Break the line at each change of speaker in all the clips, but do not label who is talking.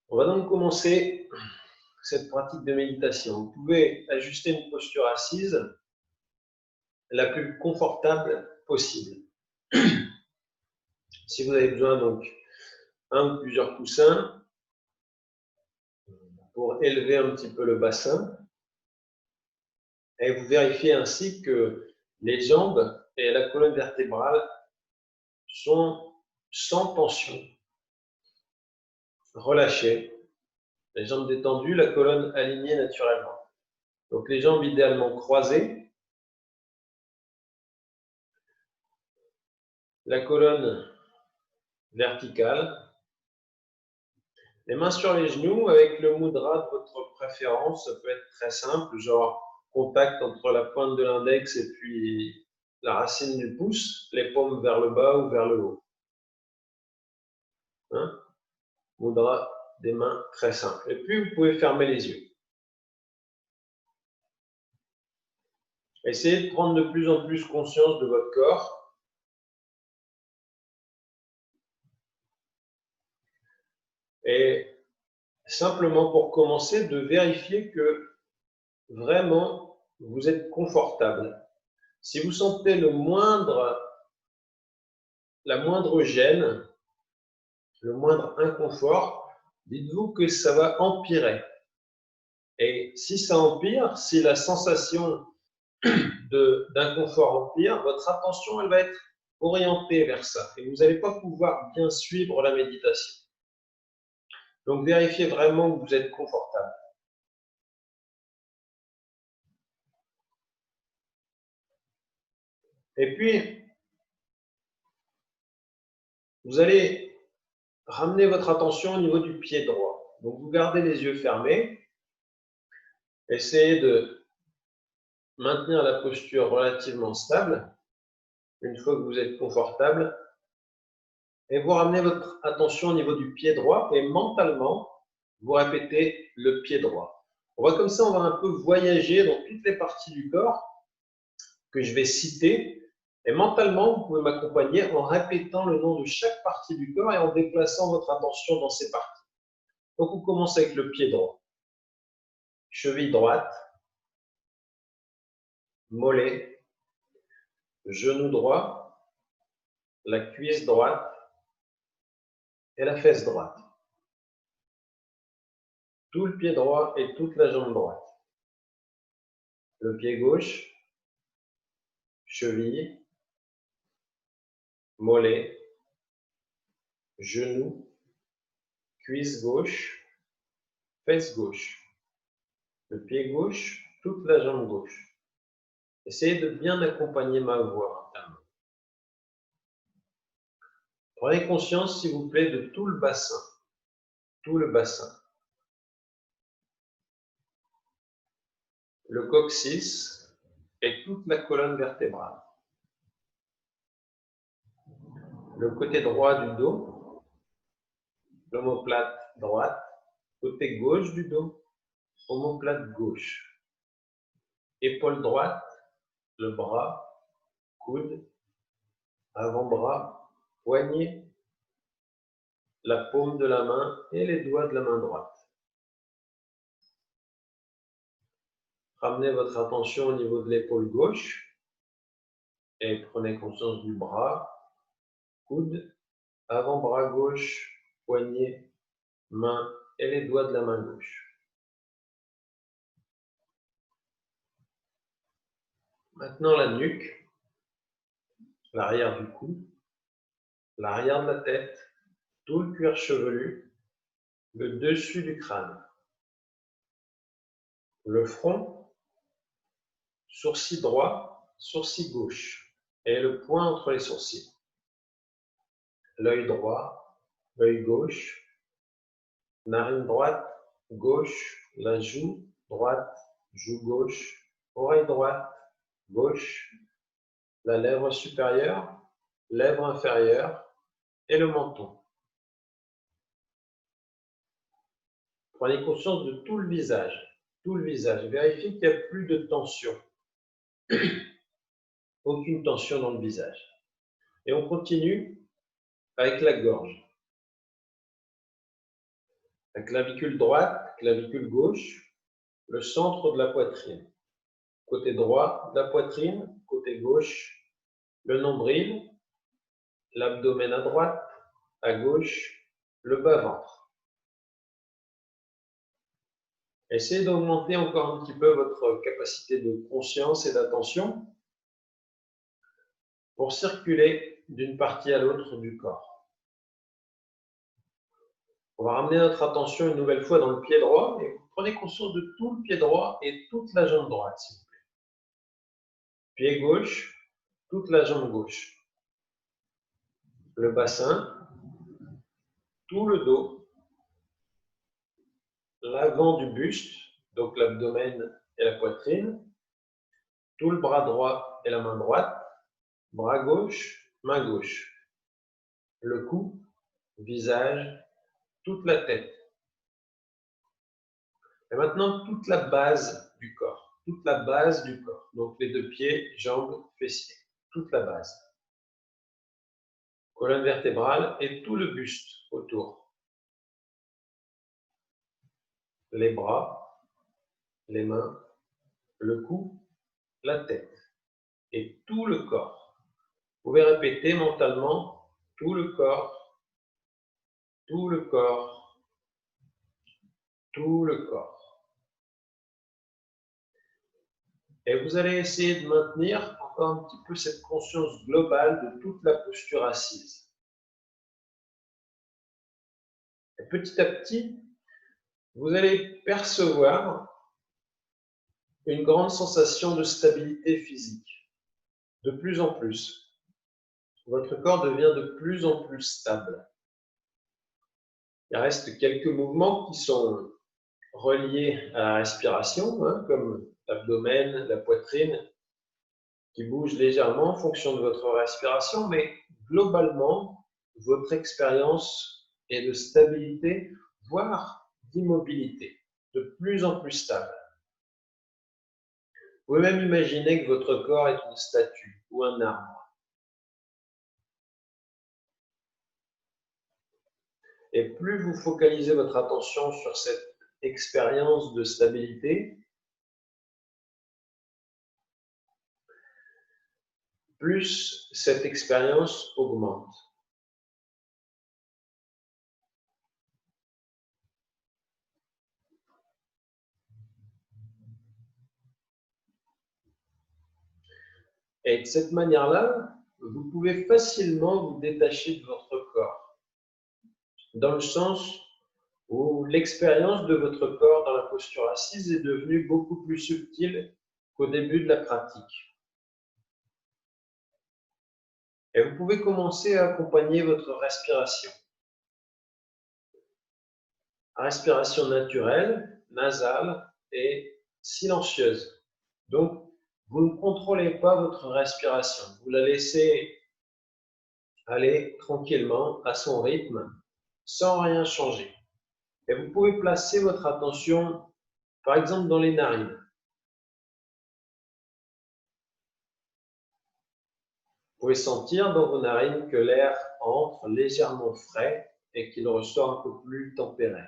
On va donc commencer cette pratique de méditation. Vous pouvez ajuster une posture assise la plus confortable possible. Si vous avez besoin donc un ou plusieurs coussins pour élever un petit peu le bassin, et vous vérifiez ainsi que les jambes et la colonne vertébrale sont sans tension, relâchées, les jambes détendues, la colonne alignée naturellement. Donc les jambes idéalement croisées, la colonne verticale, les mains sur les genoux avec le mudra de votre préférence. Ça peut être très simple, genre contact entre la pointe de l'index et puis la racine du pouce, les paumes vers le bas ou vers le haut. Hein? Mudra des mains très simple. Et puis vous pouvez fermer les yeux. Essayez de prendre de plus en plus conscience de votre corps. Et simplement pour commencer, de vérifier que vraiment vous êtes confortable. Si vous sentez la moindre gêne, le moindre inconfort, dites-vous que ça va empirer. Et si ça empire, si la sensation d'inconfort empire, votre attention elle va être orientée vers ça et vous n'allez pas pouvoir bien suivre la méditation. Donc vérifiez vraiment que vous êtes confortable. Et puis, vous allez ramener votre attention au niveau du pied droit. Donc vous gardez les yeux fermés, essayez de maintenir la posture relativement stable. Une fois que vous êtes confortable, et vous ramenez votre attention au niveau du pied droit et mentalement, vous répétez le pied droit. On va comme ça, on va un peu voyager dans toutes les parties du corps que je vais citer. Et mentalement, vous pouvez m'accompagner en répétant le nom de chaque partie du corps et en déplaçant votre attention dans ces parties. Donc, on commence avec le pied droit. Cheville droite, mollet, genou droit, la cuisse droite et la fesse droite. Tout le pied droit et toute la jambe droite. Le pied gauche, cheville, mollet, genou, cuisse gauche, fesse gauche. Le pied gauche, toute la jambe gauche. Essayez de bien accompagner ma voix mentalement. Prenez conscience, s'il vous plaît, de tout le bassin. Tout le bassin. Le coccyx et toute la colonne vertébrale. Le côté droit du dos, l'omoplate droite, côté gauche du dos, omoplate gauche. Épaule droite, le bras, coude, avant-bras, poignet, la paume de la main et les doigts de la main droite. Ramenez votre attention au niveau de l'épaule gauche et prenez conscience du bras, coude, avant-bras gauche, poignet, main et les doigts de la main gauche. Maintenant la nuque, l'arrière du cou, l'arrière de la tête, tout le cuir chevelu, le dessus du crâne, le front, sourcil droit, sourcil gauche et le point entre les sourcils. L'œil droit, l'œil gauche, narine droite, gauche, la joue droite, joue gauche, oreille droite, gauche, la lèvre supérieure, lèvre inférieure et le menton. Prenez conscience de tout le visage. Tout le visage. Vérifiez qu'il n'y a plus de tension. Aucune tension dans le visage. Et on continue avec la gorge. La clavicule droite, clavicule gauche, le centre de la poitrine. Côté droit de la poitrine, côté gauche, le nombril, l'abdomen à droite, à gauche, le bas-ventre. Essayez d'augmenter encore un petit peu votre capacité de conscience et d'attention pour circuler d'une partie à l'autre du corps. On va ramener notre attention une nouvelle fois dans le pied droit et vous prenez conscience de tout le pied droit et toute la jambe droite, s'il vous plaît. Pied gauche, toute la jambe gauche. Le bassin, tout le dos, l'avant du buste, donc l'abdomen et la poitrine, tout le bras droit et la main droite, bras gauche, main gauche, le cou, visage, toute la tête. Et maintenant, toute la base du corps. Toute la base du corps. Donc les deux pieds, jambes, fessiers. Toute la base. Colonne vertébrale et tout le buste autour. Les bras, les mains, le cou, la tête. Et tout le corps. Vous pouvez répéter mentalement tout le corps, tout le corps, tout le corps. Et vous allez essayer de maintenir encore un petit peu cette conscience globale de toute la posture assise. Et petit à petit, vous allez percevoir une grande sensation de stabilité physique. De plus en plus. Votre corps devient de plus en plus stable. Il reste quelques mouvements qui sont reliés à la respiration, comme l'abdomen, la poitrine, qui bougent légèrement en fonction de votre respiration, mais globalement, votre expérience est de stabilité, voire d'immobilité, de plus en plus stable. Vous pouvez même imaginer que votre corps est une statue ou un arbre. Et plus vous focalisez votre attention sur cette expérience de stabilité, plus cette expérience augmente. Et de cette manière-là, vous pouvez facilement vous détacher de votre corps, dans le sens où l'expérience de votre corps dans la posture assise est devenue beaucoup plus subtile qu'au début de la pratique. Et vous pouvez commencer à accompagner votre respiration. Respiration naturelle, nasale et silencieuse. Donc, vous ne contrôlez pas votre respiration. Vous la laissez aller tranquillement à son rythme, sans rien changer. Et vous pouvez placer votre attention, par exemple, dans les narines. Vous pouvez sentir dans vos narines que l'air entre légèrement frais et qu'il ressort un peu plus tempéré.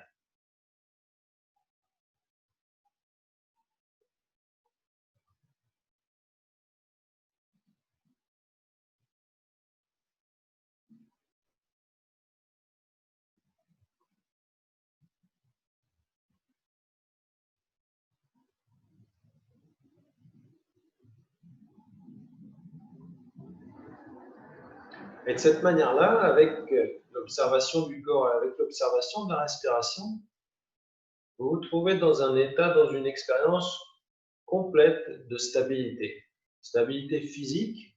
Et de cette manière-là, avec l'observation du corps et avec l'observation de la respiration, vous vous trouvez dans un état, dans une expérience complète de stabilité. Stabilité physique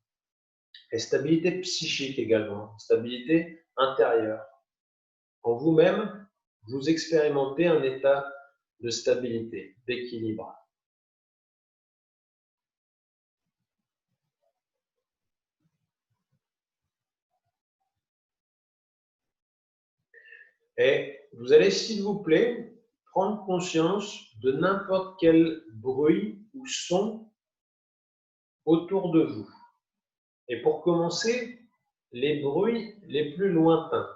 et stabilité psychique également, stabilité intérieure. En vous-même, vous expérimentez un état de stabilité, d'équilibre. Et vous allez, s'il vous plaît, prendre conscience de n'importe quel bruit ou son autour de vous. Et pour commencer, les bruits les plus lointains.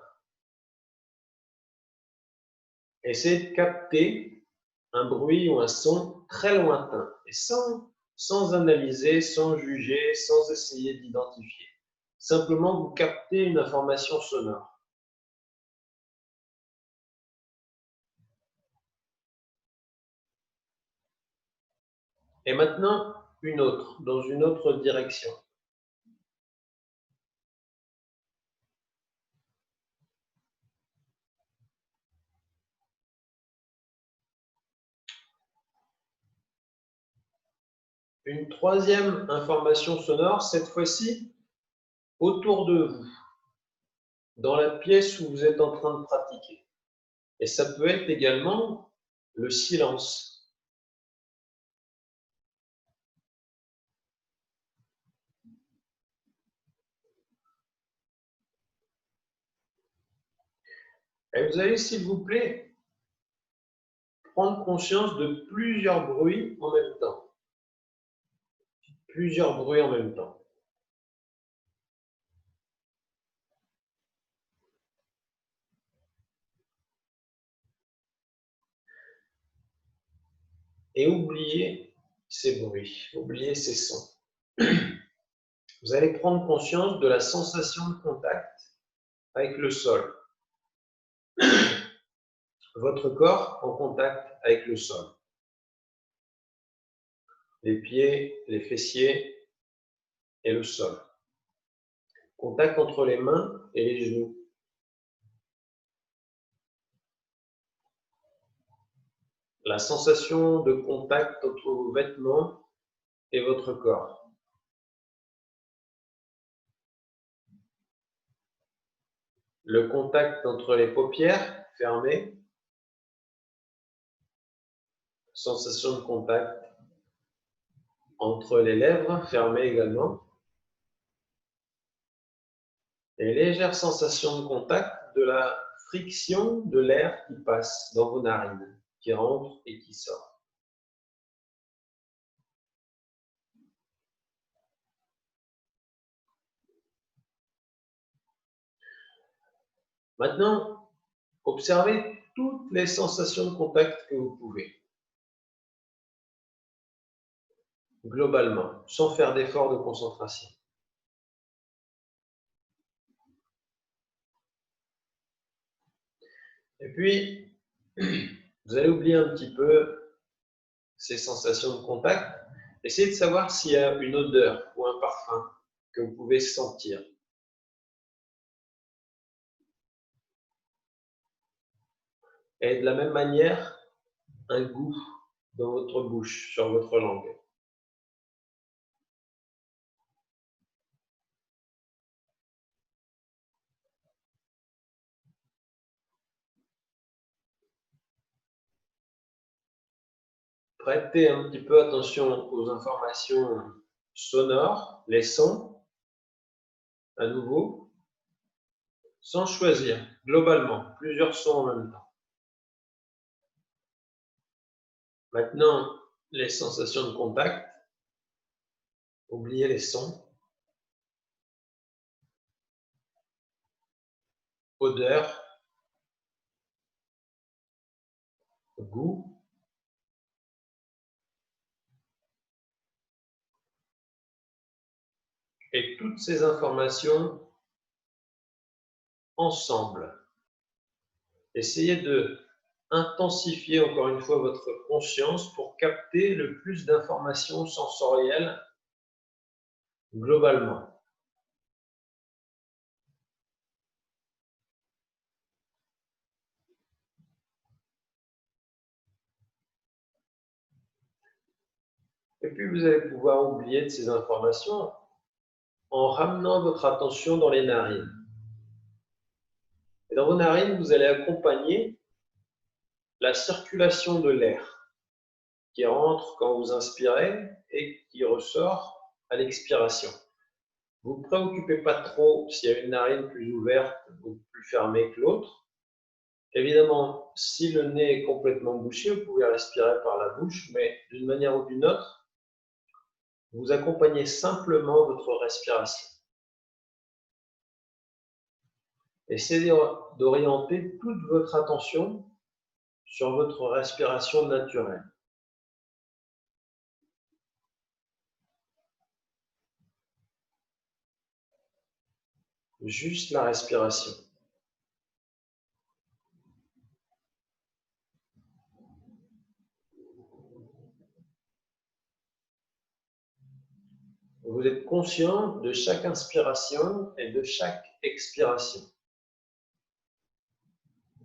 Essayez de capter un bruit ou un son très lointain et sans analyser, sans juger, sans essayer d'identifier. Simplement, vous captez une information sonore. Et maintenant, une autre, dans une autre direction. Une troisième information sonore, cette fois-ci, autour de vous, dans la pièce où vous êtes en train de pratiquer. Et ça peut être également le silence. Et vous allez, s'il vous plaît, prendre conscience de plusieurs bruits en même temps. Plusieurs bruits en même temps. Et oubliez ces bruits, oubliez ces sons. Vous allez prendre conscience de la sensation de contact avec le sol. Votre corps en contact avec le sol. Les pieds, les fessiers et le sol. Contact entre les mains et les genoux. La sensation de contact entre vos vêtements et votre corps. Le contact entre les paupières fermées. Sensation de contact entre les lèvres fermées également. Et légère sensation de contact de la friction de l'air qui passe dans vos narines, qui rentre et qui sort. Maintenant, observez toutes les sensations de contact que vous pouvez. Globalement, sans faire d'effort de concentration. Et puis, vous allez oublier un petit peu ces sensations de contact. Essayez de savoir s'il y a une odeur ou un parfum que vous pouvez sentir. Et de la même manière, un goût dans votre bouche, sur votre langue. Prêtez un petit peu attention aux informations sonores, les sons, à nouveau, sans choisir, globalement, plusieurs sons en même temps. Maintenant, les sensations de contact, oubliez les sons, odeur, goût, et toutes ces informations ensemble. Essayez de intensifier encore une fois votre conscience pour capter le plus d'informations sensorielles globalement. Et puis vous allez pouvoir oublier de ces informations en ramenant votre attention dans les narines. Et dans vos narines, vous allez accompagner la circulation de l'air qui rentre quand vous inspirez et qui ressort à l'expiration. Vous ne vous préoccupez pas trop s'il y a une narine plus ouverte ou plus fermée que l'autre. Évidemment, si le nez est complètement bouché, vous pouvez respirer par la bouche, mais d'une manière ou d'une autre, vous accompagnez simplement votre respiration. Essayez d'orienter toute votre attention sur votre respiration naturelle. Juste la respiration. Vous êtes conscient de chaque inspiration et de chaque expiration.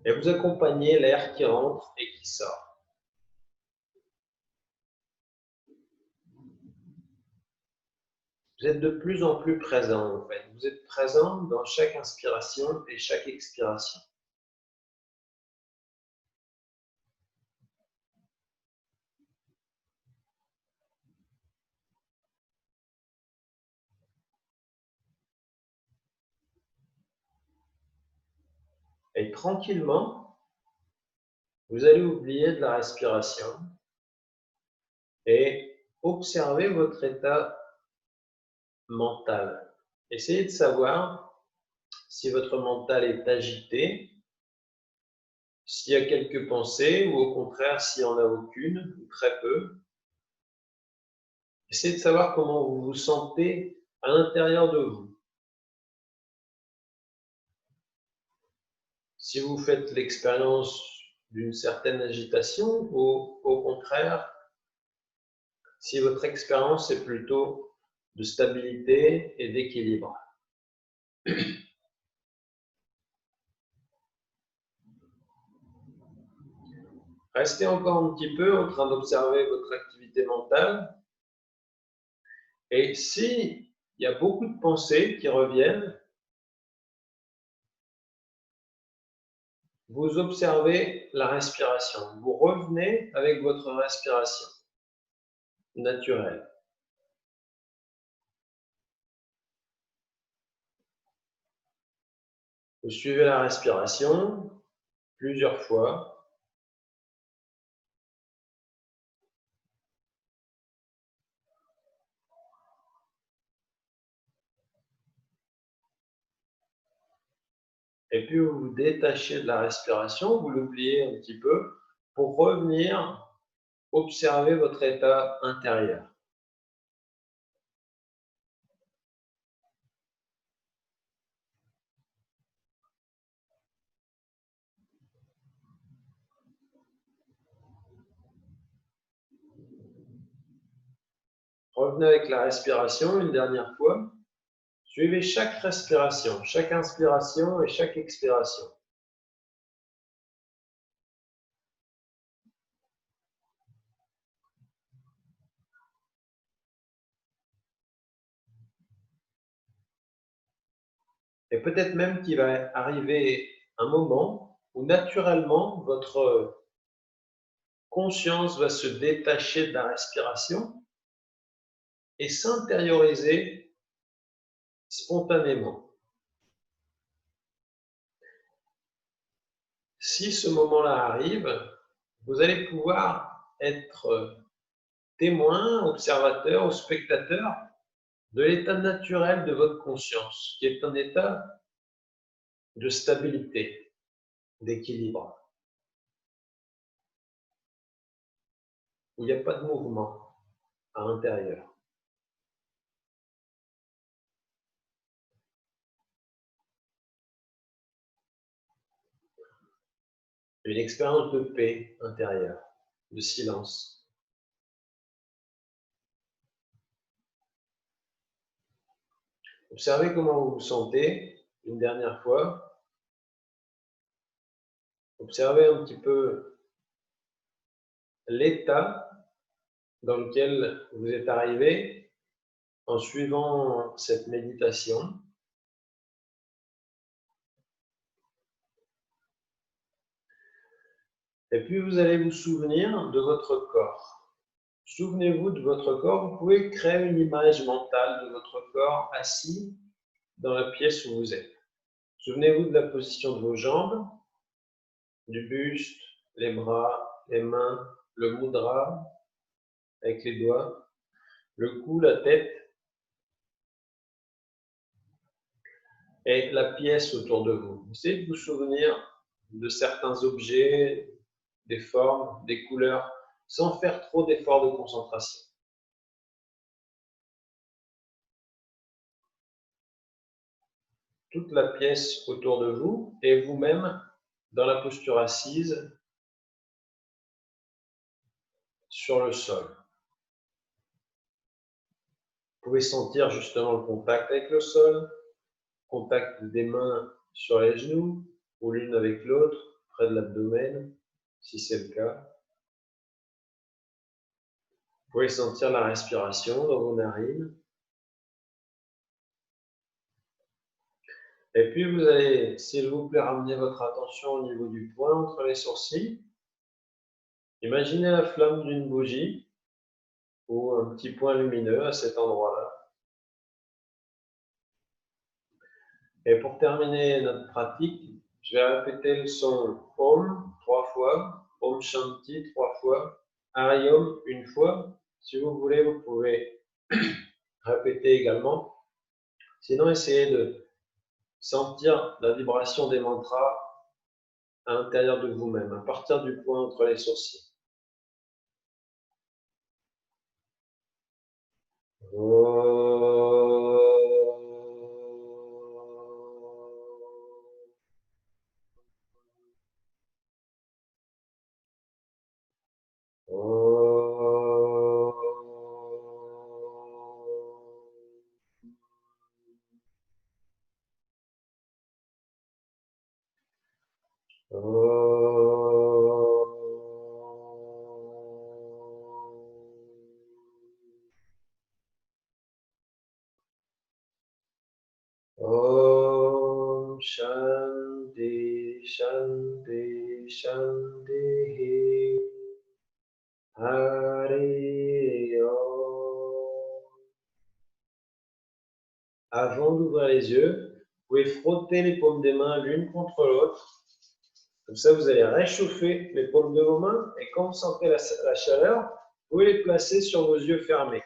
Et vous accompagnez l'air qui rentre et qui sort. Vous êtes de plus en plus présent en fait. Vous êtes présent dans chaque inspiration et chaque expiration. Et tranquillement, vous allez oublier de la respiration et observer votre état mental. Essayez de savoir si votre mental est agité, s'il y a quelques pensées ou au contraire s'il n'y en a aucune ou très peu. Essayez de savoir comment vous vous sentez à l'intérieur de vous. Si vous faites l'expérience d'une certaine agitation ou au contraire, si votre expérience est plutôt de stabilité et d'équilibre. Restez encore un petit peu en train d'observer votre activité mentale. Et s'il y a beaucoup de pensées qui reviennent, vous observez la respiration. Vous revenez avec votre respiration naturelle. Vous suivez la respiration plusieurs fois. Et puis vous vous détachez de la respiration, vous l'oubliez un petit peu pour revenir observer votre état intérieur. Revenez avec la respiration une dernière fois. Suivez chaque respiration, chaque inspiration et chaque expiration. Et peut-être même qu'il va arriver un moment où naturellement votre conscience va se détacher de la respiration et s'intérioriser spontanément. Si ce moment-là arrive, vous allez pouvoir être témoin, observateur ou spectateur de l'état naturel de votre conscience, qui est un état de stabilité, d'équilibre. Il n'y a pas de mouvement à l'intérieur. Une expérience de paix intérieure, de silence. Observez comment vous vous sentez une dernière fois. Observez un petit peu l'état dans lequel vous êtes arrivé en suivant cette méditation. Et puis vous allez vous souvenir de votre corps. Souvenez-vous de votre corps. Vous pouvez créer une image mentale de votre corps assis dans la pièce où vous êtes. Souvenez-vous de la position de vos jambes, du buste, les bras, les mains, le mudra avec les doigts, le cou, la tête et la pièce autour de vous. Essayez de vous souvenir de certains objets, des formes, des couleurs, sans faire trop d'efforts de concentration. Toute la pièce autour de vous et vous-même dans la posture assise sur le sol. Vous pouvez sentir justement le contact avec le sol, contact des mains sur les genoux ou l'une avec l'autre, près de l'abdomen, si c'est le cas. Vous pouvez sentir la respiration dans vos narines. Et puis vous allez, s'il vous plaît, ramener votre attention au niveau du point entre les sourcils. Imaginez la flamme d'une bougie ou un petit point lumineux à cet endroit-là. Et pour terminer notre pratique, je vais répéter le son Om 3 fois, Om Shanti 3 fois, Hari Om 1 fois. Si vous voulez, vous pouvez répéter également. Sinon, essayez de sentir la vibration des mantras à l'intérieur de vous-même, à partir du point entre les sourcils. Om Shanti Shanti Shanti Hari Om. Avant d'ouvrir les yeux, vous pouvez frotter les paumes des mains l'une contre l'autre. Comme ça, vous allez réchauffer les paumes de vos mains et quand vous sentez la chaleur, vous pouvez les placer sur vos yeux fermés.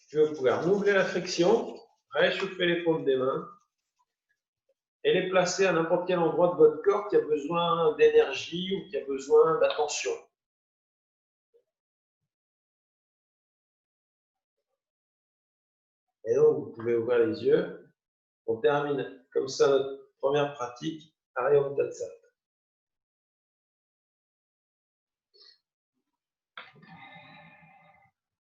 Puis vous pouvez renouveler la friction, réchauffer les paumes des mains et les placer à n'importe quel endroit de votre corps qui a besoin d'énergie ou qui a besoin d'attention. Et donc, vous pouvez ouvrir les yeux. On termine comme ça notre première pratique. Hari Om Tat Sat.